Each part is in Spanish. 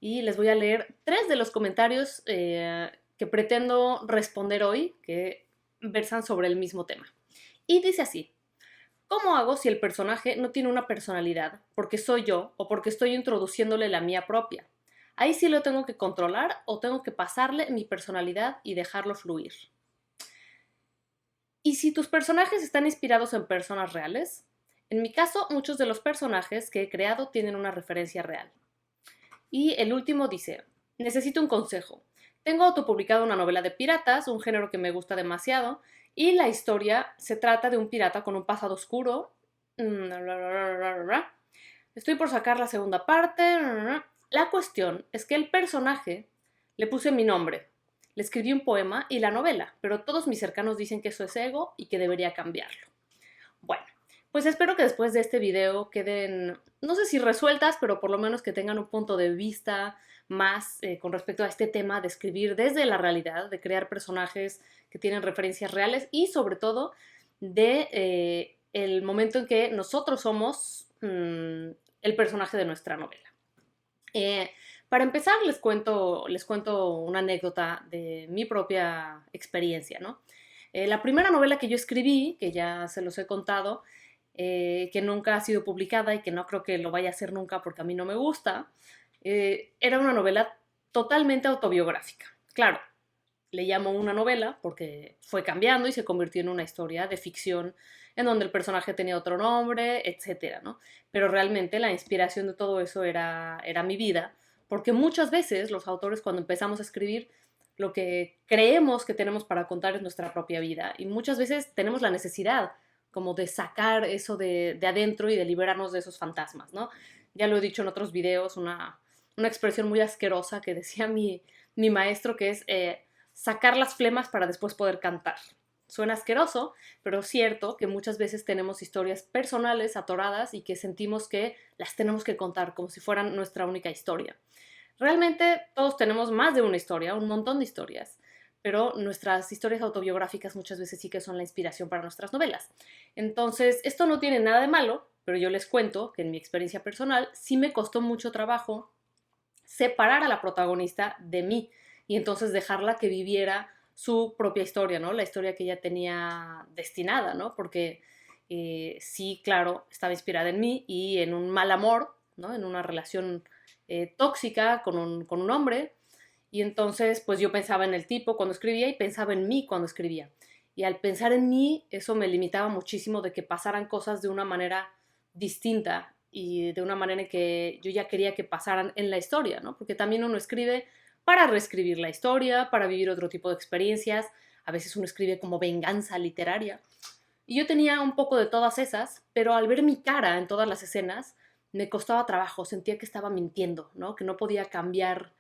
y les voy a leer 3 de los comentarios que pretendo responder hoy, que versan sobre el mismo tema. Y dice así: ¿cómo hago si el personaje no tiene una personalidad, porque soy yo o porque estoy introduciéndole la mía propia? Ahí sí lo tengo que controlar o tengo que pasarle mi personalidad y dejarlo fluir. ¿Y si tus personajes están inspirados en personas reales? En mi caso, muchos de los personajes que he creado tienen una referencia real. Y el último dice: necesito un consejo. Tengo autopublicado una novela de piratas, un género que me gusta demasiado, y la historia se trata de un pirata con un pasado oscuro. Estoy por sacar la segunda parte. La cuestión es que el personaje le puse mi nombre, le escribí un poema y la novela, pero todos mis cercanos dicen que eso es ego y que debería cambiarlo. Bueno, pues espero que después de este video queden, no sé si resueltas, pero por lo menos que tengan un punto de vista más con respecto a este tema de escribir desde la realidad, de crear personajes que tienen referencias reales y sobre todo de el momento en que nosotros somos el personaje de nuestra novela. Eh, para empezar, les cuento una anécdota de mi propia experiencia, ¿no? La primera novela que yo escribí, que ya se los he contado, que nunca ha sido publicada y que no creo que lo vaya a hacer nunca porque a mí no me gusta, era una novela totalmente autobiográfica. Claro, le llamo una novela porque fue cambiando y se convirtió en una historia de ficción en donde el personaje tenía otro nombre, etcétera, ¿no? Pero realmente la inspiración de todo eso era mi vida, porque muchas veces los autores cuando empezamos a escribir lo que creemos que tenemos para contar es nuestra propia vida y muchas veces tenemos la necesidad como de sacar eso de adentro y de liberarnos de esos fantasmas, ¿no? Ya lo he dicho en otros videos, una expresión muy asquerosa que decía mi maestro que es sacar las flemas para después poder cantar. Suena asqueroso, pero es cierto que muchas veces tenemos historias personales atoradas y que sentimos que las tenemos que contar como si fueran nuestra única historia. Realmente todos tenemos más de una historia, un montón de historias, pero nuestras historias autobiográficas muchas veces sí que son la inspiración para nuestras novelas. Entonces, esto no tiene nada de malo, pero yo les cuento que en mi experiencia personal sí me costó mucho trabajo separar a la protagonista de mí y entonces dejarla que viviera su propia historia, ¿no? La historia que ella tenía destinada, ¿no? Porque sí, claro, estaba inspirada en mí y en un mal amor, ¿no? En una relación tóxica con un hombre. Y entonces, pues yo pensaba en el tipo cuando escribía y pensaba en mí cuando escribía. Y al pensar en mí, eso me limitaba muchísimo de que pasaran cosas de una manera distinta y de una manera en que yo ya quería que pasaran en la historia, ¿no? Porque también uno escribe para reescribir la historia, para vivir otro tipo de experiencias, a veces uno escribe como venganza literaria. Y yo tenía un poco de todas esas, pero al ver mi cara en todas las escenas, me costaba trabajo, sentía que estaba mintiendo, ¿no? Que no podía cambiar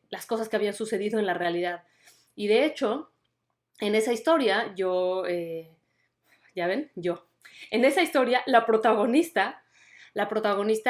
las cosas que habían sucedido en la realidad. Y de hecho, en esa historia, ya ven, en esa historia, la protagonista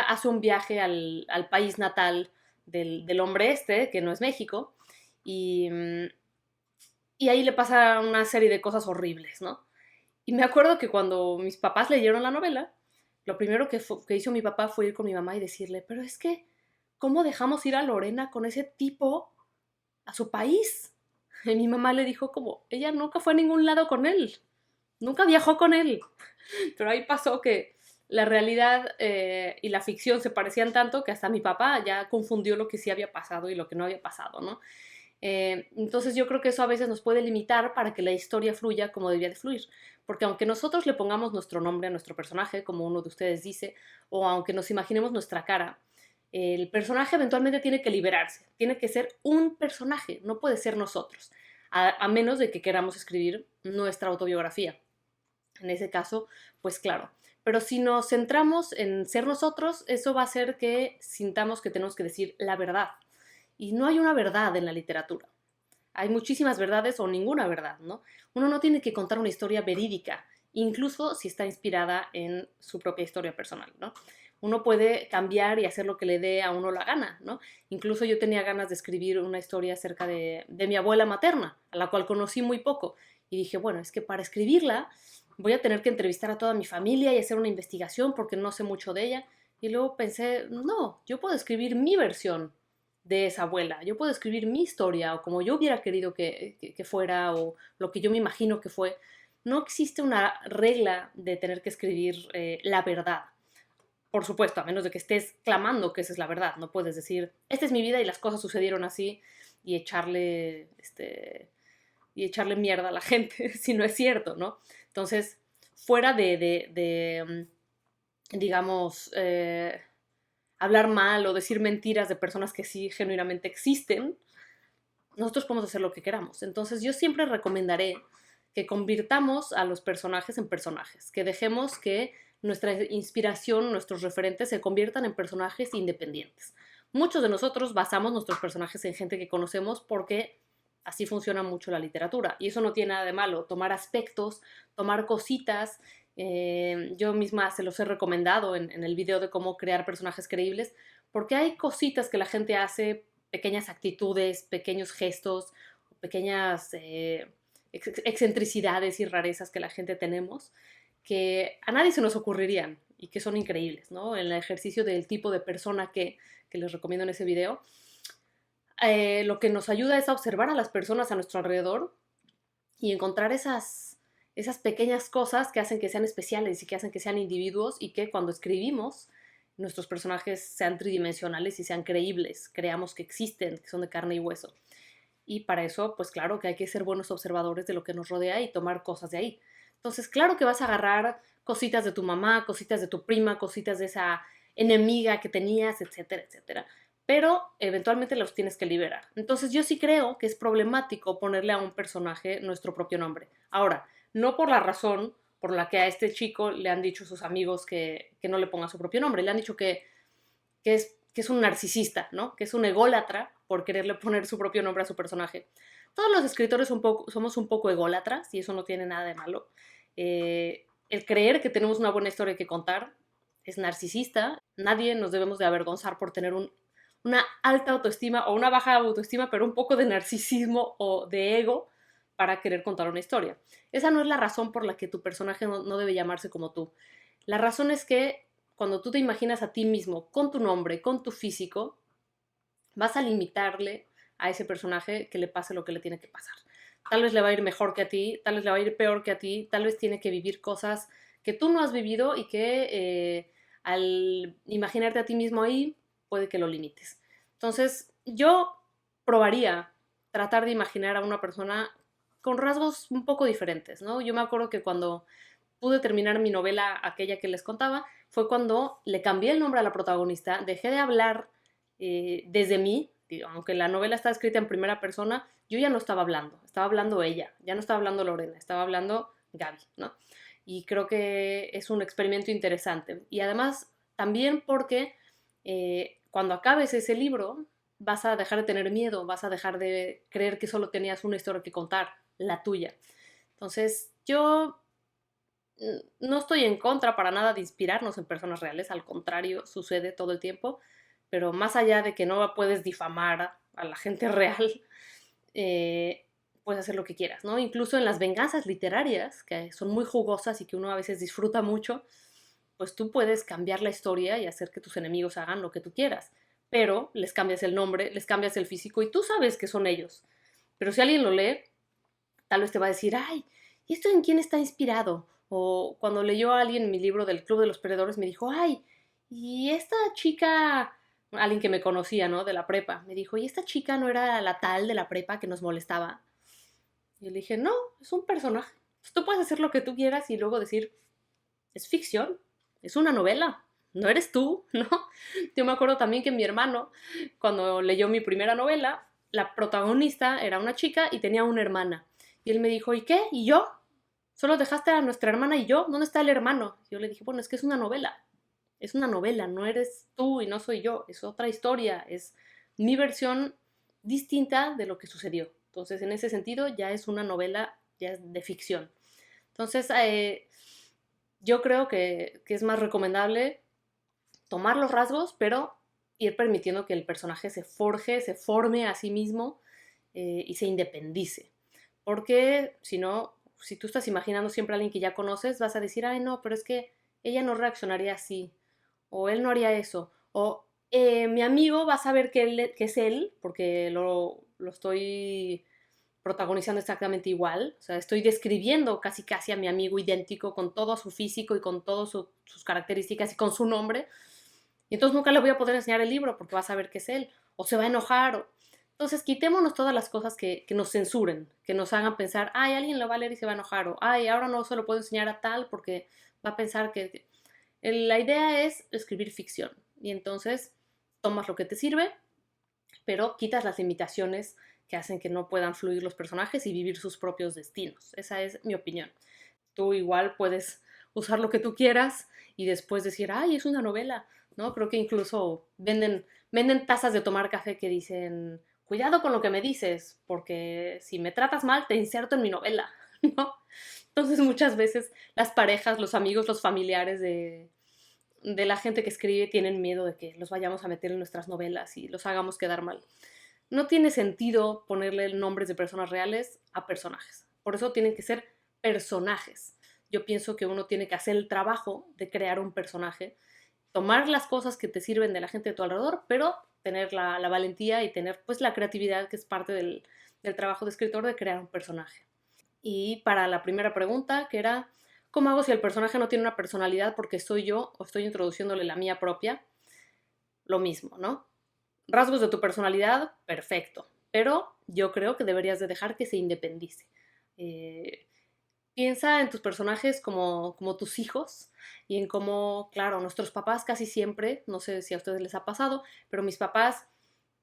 hace un viaje al país natal del hombre este, que no es México, y, y ahí le pasa una serie de cosas horribles, ¿no? Y me acuerdo que cuando mis papás leyeron la novela, lo primero que hizo mi papá fue ir con mi mamá y decirle, pero es que, ¿cómo dejamos ir a Lorena con ese tipo a su país? Y mi mamá le dijo como, ella nunca fue a ningún lado con él, nunca viajó con él. Pero ahí pasó que la realidad y la ficción se parecían tanto que hasta mi papá ya confundió lo que sí había pasado y lo que no había pasado, ¿no? Entonces yo creo que eso a veces nos puede limitar para que la historia fluya como debía de fluir. Porque aunque nosotros le pongamos nuestro nombre a nuestro personaje, como uno de ustedes dice, o aunque nos imaginemos nuestra cara, el personaje eventualmente tiene que liberarse, tiene que ser un personaje, no puede ser nosotros, a menos de que queramos escribir nuestra autobiografía. En ese caso, pues claro. Pero si nos centramos en ser nosotros, eso va a hacer que sintamos que tenemos que decir la verdad. Y no hay una verdad en la literatura. Hay muchísimas verdades o ninguna verdad, ¿no? Uno no tiene que contar una historia verídica, incluso si está inspirada en su propia historia personal, ¿no? Uno puede cambiar y hacer lo que le dé a uno la gana, ¿no? Incluso yo tenía ganas de escribir una historia acerca de mi abuela materna, a la cual conocí muy poco. Y dije, bueno, es que para escribirla voy a tener que entrevistar a toda mi familia y hacer una investigación porque no sé mucho de ella. Y luego pensé, no, yo puedo escribir mi versión de esa abuela, yo puedo escribir mi historia o como yo hubiera querido que fuera o lo que yo me imagino que fue. No existe una regla de tener que escribir la verdad. Por supuesto, a menos de que estés clamando que esa es la verdad. No puedes decir, esta es mi vida y las cosas sucedieron así y echarle mierda a la gente si no es cierto, ¿no? Entonces, fuera digamos, hablar mal o decir mentiras de personas que sí genuinamente existen, nosotros podemos hacer lo que queramos. Entonces, yo siempre recomendaré que convirtamos a los personajes en personajes, que dejemos que nuestra inspiración, nuestros referentes se conviertan en personajes independientes. Muchos de nosotros basamos nuestros personajes en gente que conocemos porque así funciona mucho la literatura. Y eso no tiene nada de malo. Tomar aspectos, tomar cositas. Yo misma se los he recomendado en el video de cómo crear personajes creíbles, porque hay cositas que la gente hace, pequeñas actitudes, pequeños gestos, pequeñas excentricidades y rarezas que la gente tenemos, que a nadie se nos ocurrirían y que son increíbles, ¿no? En el ejercicio del tipo de persona que les recomiendo en ese video, lo que nos ayuda es a observar a las personas a nuestro alrededor y encontrar esas pequeñas cosas que hacen que sean especiales y que hacen que sean individuos y que cuando escribimos nuestros personajes sean tridimensionales y sean creíbles, creamos que existen, que son de carne y hueso. Y para eso, pues claro que hay que ser buenos observadores de lo que nos rodea y tomar cosas de ahí. Entonces, claro que vas a agarrar cositas de tu mamá, cositas de tu prima, cositas de esa enemiga que tenías, etcétera, etcétera. Pero eventualmente los tienes que liberar. Entonces, yo sí creo que es problemático ponerle a un personaje nuestro propio nombre. Ahora, no por la razón por la que a este chico le han dicho sus amigos que no le ponga su propio nombre. Le han dicho que es un narcisista, ¿no? Que es un ególatra por quererle poner su propio nombre a su personaje. Todos los escritores somos un poco ególatras y eso no tiene nada de malo. El creer que tenemos una buena historia que contar es narcisista. Nadie nos debemos de avergonzar por tener una alta autoestima o una baja autoestima, pero un poco de narcisismo o de ego para querer contar una historia. Esa no es la razón por la que tu personaje no debe llamarse como tú. La razón es que cuando tú te imaginas a ti mismo con tu nombre, con tu físico, vas a limitarle a ese personaje que le pase lo que le tiene que pasar. Tal vez le va a ir mejor que a ti, tal vez le va a ir peor que a ti, tal vez tiene que vivir cosas que tú no has vivido y que al imaginarte a ti mismo ahí, puede que lo limites. Entonces, yo probaría tratar de imaginar a una persona con rasgos un poco diferentes, ¿no? Yo me acuerdo que cuando pude terminar mi novela, aquella que les contaba, fue cuando le cambié el nombre a la protagonista, dejé de hablar desde mí, digo, aunque la novela está escrita en primera persona, yo ya no estaba hablando ella, ya no estaba hablando Lorena, estaba hablando Gaby, ¿no? Y creo que es un experimento interesante. Y además, también porque cuando acabes ese libro, vas a dejar de tener miedo, vas a dejar de creer que solo tenías una historia que contar, la tuya. Entonces, yo no estoy en contra para nada de inspirarnos en personas reales, al contrario, sucede todo el tiempo, pero más allá de que no puedes difamar a la gente real, puedes hacer lo que quieras, ¿no? Incluso en las venganzas literarias, que son muy jugosas y que uno a veces disfruta mucho, pues tú puedes cambiar la historia y hacer que tus enemigos hagan lo que tú quieras, pero les cambias el nombre, les cambias el físico y tú sabes que son ellos. Pero si alguien lo lee, tal vez te va a decir, ay, ¿y esto en quién está inspirado? O cuando leyó a alguien mi libro del Club de los Perdedores, me dijo, ay, y esta chica, alguien que me conocía, ¿no? De la prepa, me dijo, ¿y esta chica no era la tal de la prepa que nos molestaba? Y yo le dije, no, es un personaje. Pues tú puedes hacer lo que tú quieras y luego decir, es ficción, es una novela, no eres tú, ¿no? Yo me acuerdo también que mi hermano, cuando leyó mi primera novela, la protagonista era una chica y tenía una hermana. Y él me dijo, ¿y qué? ¿Y yo? ¿Solo dejaste a nuestra hermana y yo? ¿Dónde está el hermano? Y yo le dije, bueno, es que es una novela, no eres tú y no soy yo, es otra historia, es mi versión distinta de lo que sucedió. Entonces, en ese sentido, ya es una novela, ya es de ficción. Entonces, yo creo que es más recomendable tomar los rasgos, pero ir permitiendo que el personaje se forje, se forme a sí mismo y se independice. Porque si no, si tú estás imaginando siempre a alguien que ya conoces, vas a decir, ay no, pero es que ella no reaccionaría así. o él no haría eso, o mi amigo va a saber que es él, porque lo estoy protagonizando exactamente igual, o sea, estoy describiendo casi casi a mi amigo idéntico con todo su físico y con todas sus características y con su nombre, y entonces nunca le voy a poder enseñar el libro porque va a saber que es él, o se va a enojar, entonces quitémonos todas las cosas que nos censuren, que nos hagan pensar, ay, alguien lo va a leer y se va a enojar, o ay, ahora no se lo puedo enseñar a tal porque va a pensar que... La idea es escribir ficción, y entonces tomas lo que te sirve, pero quitas las limitaciones que hacen que no puedan fluir los personajes y vivir sus propios destinos. Esa es mi opinión. Tú igual puedes usar lo que tú quieras y después decir, ay, es una novela, ¿no? Creo que incluso venden tazas de tomar café que dicen, cuidado con lo que me dices, porque si me tratas mal, te inserto en mi novela, ¿no? Entonces muchas veces las parejas, los amigos, los familiares de la gente que escribe tienen miedo de que los vayamos a meter en nuestras novelas y los hagamos quedar mal. No tiene sentido ponerle nombres de personas reales a personajes. Por eso tienen que ser personajes. Yo pienso que uno tiene que hacer el trabajo de crear un personaje, tomar las cosas que te sirven de la gente de tu alrededor, pero tener la valentía y tener pues la creatividad que es parte del trabajo de escritor de crear un personaje. Y para la primera pregunta, que era, ¿cómo hago si el personaje no tiene una personalidad porque soy yo o estoy introduciéndole la mía propia? Lo mismo, ¿no? Rasgos de tu personalidad, perfecto. Pero yo creo que deberías de dejar que se independice. Eh, Piensa en tus personajes como tus hijos y en cómo, claro, nuestros papás casi siempre, no sé si a ustedes les ha pasado, pero mis papás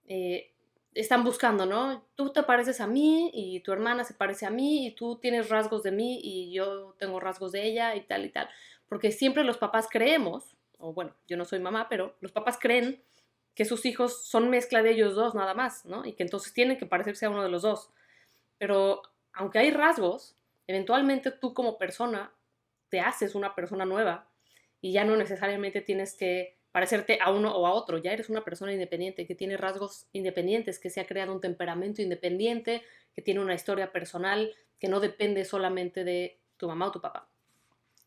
eh, están buscando, ¿no? Tú te pareces a mí y tu hermana se parece a mí y tú tienes rasgos de mí y yo tengo rasgos de ella y tal y tal. Porque siempre los papás creemos, o bueno, yo no soy mamá, pero los papás creen que sus hijos son mezcla de ellos dos nada más, ¿no? Y que entonces tienen que parecerse a uno de los dos. Pero aunque hay rasgos, eventualmente tú como persona te haces una persona nueva y ya no necesariamente tienes que parecerte a uno o a otro, ya eres una persona independiente que tiene rasgos independientes, que se ha creado un temperamento independiente, que tiene una historia personal, que no depende solamente de tu mamá o tu papá.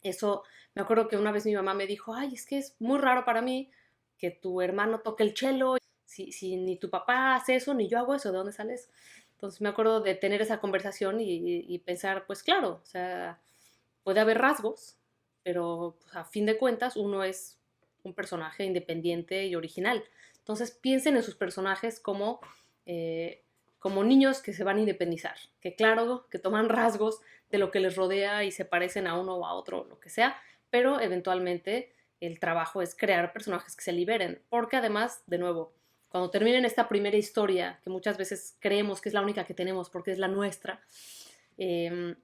Eso, me acuerdo que una vez mi mamá me dijo, ay, es que es muy raro para mí que tu hermano toque el cello, si ni tu papá hace eso, ni yo hago eso, ¿de dónde sales? Entonces me acuerdo de tener esa conversación y pensar, pues claro, o sea, puede haber rasgos, pero pues, a fin de cuentas uno es un personaje independiente y original. Entonces piensen en sus personajes como niños que se van a independizar, que claro, que toman rasgos de lo que les rodea y se parecen a uno o a otro, lo que sea, pero eventualmente el trabajo es crear personajes que se liberen, porque además, de nuevo, cuando terminen esta primera historia, que muchas veces creemos que es la única que tenemos porque es la nuestra, eh,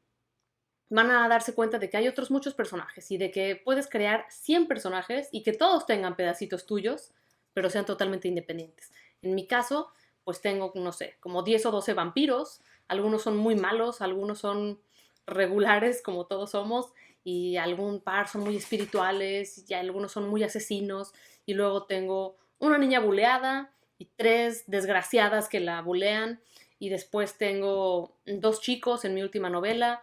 van a darse cuenta de que hay otros muchos personajes y de que puedes crear 100 personajes y que todos tengan pedacitos tuyos, pero sean totalmente independientes. En mi caso, pues tengo, no sé, como 10 o 12 vampiros, algunos son muy malos, algunos son regulares, como todos somos, y algún par son muy espirituales, y algunos son muy asesinos, y luego tengo una niña buleada y 3 desgraciadas que la bulean, y después tengo 2 chicos en mi última novela,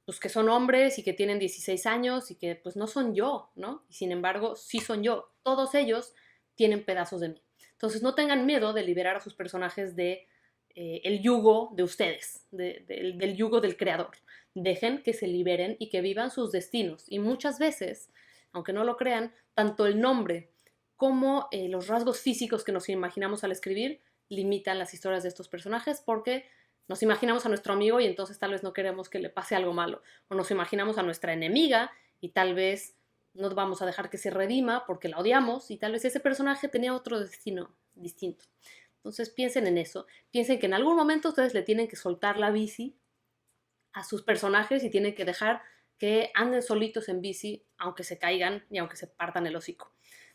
pues que son hombres y que tienen 16 años y que pues no son yo, ¿no? Y sin embargo, sí son yo. Todos ellos tienen pedazos de mí. Entonces no tengan miedo de liberar a sus personajes de el yugo de ustedes, del yugo del creador. Dejen que se liberen y que vivan sus destinos. Y muchas veces, aunque no lo crean, tanto el nombre como los rasgos físicos que nos imaginamos al escribir limitan las historias de estos personajes porque nos imaginamos a nuestro amigo y entonces tal vez no queremos que le pase algo malo. O nos imaginamos a nuestra enemiga y tal vez no vamos a dejar que se redima porque la odiamos y tal vez ese personaje tenía otro destino distinto. Entonces piensen en eso. Piensen que en algún momento ustedes le tienen que soltar la bici a sus personajes y tienen que dejar que anden solitos en bici aunque se caigan y aunque se partan el hocico.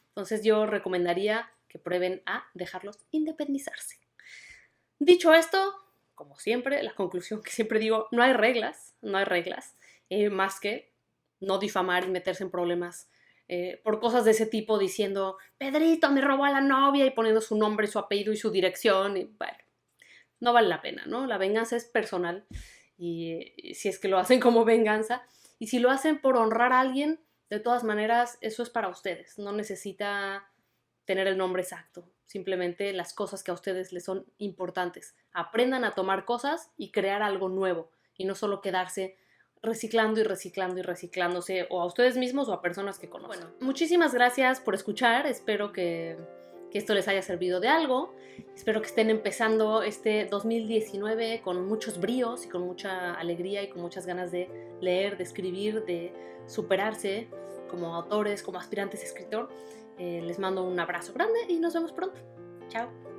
Entonces yo recomendaría que prueben a dejarlos independizarse. Dicho esto, como siempre, la conclusión que siempre digo, no hay reglas, no hay reglas, más que no difamar y meterse en problemas por cosas de ese tipo diciendo, Pedrito me robó a la novia y poniendo su nombre, su apellido y su dirección, y bueno, no vale la pena, ¿no? La venganza es personal y si es que lo hacen como venganza y si lo hacen por honrar a alguien, De todas maneras, eso es para ustedes, no necesita tener el nombre exacto, simplemente las cosas que a ustedes les son importantes. Aprendan a tomar cosas y crear algo nuevo y no solo quedarse reciclando y reciclando y reciclándose o a ustedes mismos o a personas que conocen. Bueno, muchísimas gracias por escuchar, espero que esto les haya servido de algo. Espero que estén empezando este 2019 con muchos bríos y con mucha alegría y con muchas ganas de leer, de escribir, de superarse como autores, como aspirantes a escritor. Les mando un abrazo grande y nos vemos pronto. Chao.